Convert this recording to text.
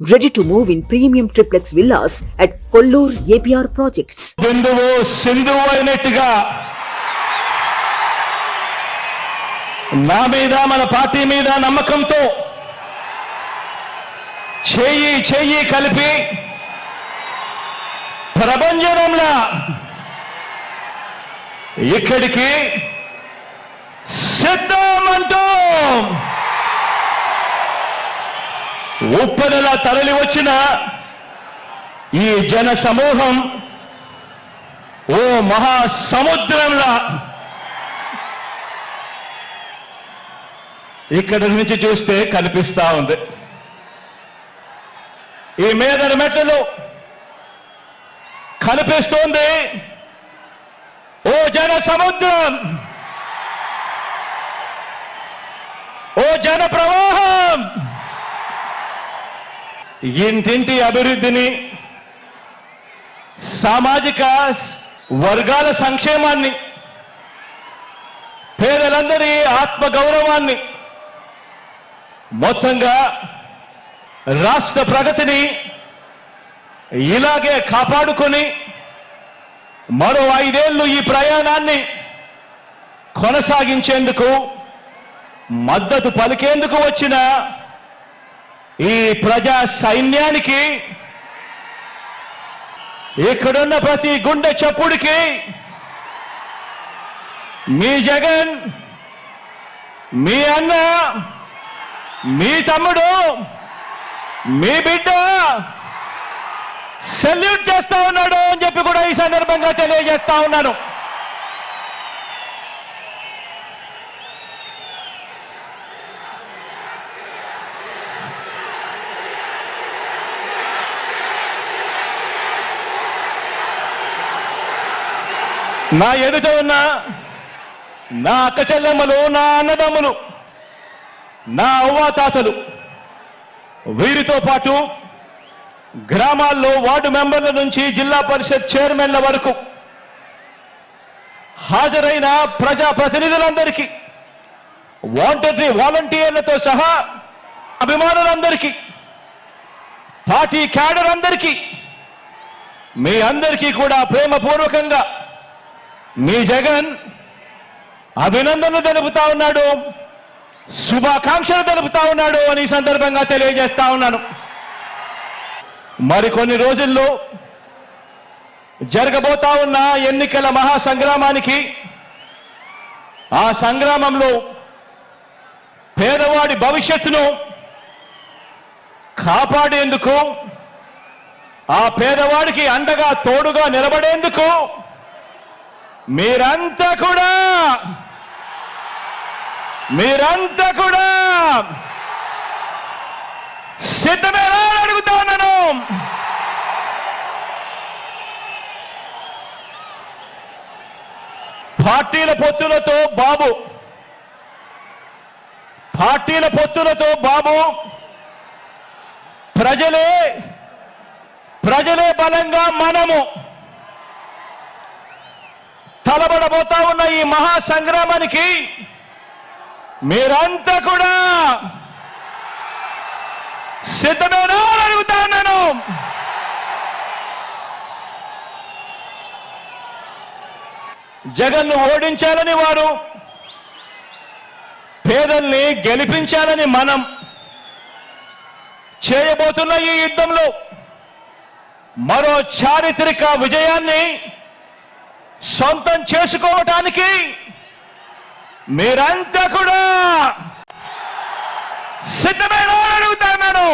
Ready to move in premium triplex villas at Kollur APR projects. బిందువు సింధువు అయినట్టుగా నా మీద మన పార్టీ మీద నమ్మకంతో చెయ్యి కలిపి ప్రభంజనంలా ఇక్కడికి సిద్ధమంటూ ఉప్పెనలా తరలి వచ్చిన ఈ జన సమూహం ఓ మహాసముద్రంలా ఇక్కడి నుంచి చూస్తే కనిపిస్తా ఉంది. ఈ మేదరి మెట్టలు కనిపిస్తోంది ఓ జన సముద్రం, ఓ జన ప్రవాహం. ఇంటింటి అభివృద్ధిని, సామాజిక వర్గాల సంక్షేమాన్ని, పేదలందరి ఆత్మగౌరవాన్ని, మొత్తంగా రాష్ట్ర ప్రగతిని ఇలాగే కాపాడుకొని మరో 5 ఏళ్లు ఈ ప్రయాణాన్ని కొనసాగించేందుకు మద్దతు పలికేందుకు వచ్చిన ఈ ప్రజా సైన్యానికి, ఇక్కడున్న ప్రతి గుండె చప్పుడికి మీ జగన్, మీ అన్న, మీ తమ్ముడు, మీ బిడ్డ సెల్యూట్ చేస్తా ఉన్నాడు అని చెప్పి కూడా ఈ సందర్భంగా తెలియజేస్తా ఉన్నాను. నా ఎదుట ఉన్న నా అక్క చెల్లెమ్మలు, నా అన్నదమ్ములు, నా అవ్వాతాతలు, వీరితో పాటు గ్రామాల్లో వార్డు మెంబర్ల నుంచి జిల్లా పరిషత్ చైర్మన్ల వరకు హాజరైన ప్రజా ప్రతినిధులందరికీ, వాలంటీర్లతో సహా అభిమానులందరికీ, పార్టీ క్యాడర్ అందరికీ, మీ అందరికీ కూడా ప్రేమపూర్వకంగా మీ జగన్ అభినందనలు తెలుపుతా ఉన్నాడు, శుభాకాంక్షలు తెలుపుతా ఉన్నాడు అని ఈ సందర్భంగా తెలియజేస్తా ఉన్నాను. మరికొన్ని రోజుల్లో జరగబోతా ఉన్న ఎన్నికల మహాసంగ్రామానికి, ఆ సంగ్రామంలో పేదవాడి భవిష్యత్తును కాపాడేందుకు, ఆ పేదవాడికి అండగా తోడుగా నిలబడేందుకు మీరంతా కూడా సిద్ధమేనా అని అడుగుతా ఉన్నాను. పార్టీల పొత్తులతో బాబు ప్రజలే బలంగా మనము తలబడబోతా ఉన్న ఈ మహాసంగ్రామానికి మీరంతా కూడా సిద్ధమేనా అని అడుగుతా ఉన్నాను. జగన్ను ఓడించాలని వారు, పేదల్ని గెలిపించాలని మనం చేయబోతున్న ఈ యుద్ధంలో మరో చారిత్రక విజయాన్ని సొంతం చేసుకోవటానికి మీరంతా కూడా సిద్ధమేనా అని అడుగుతా ఉన్నాను.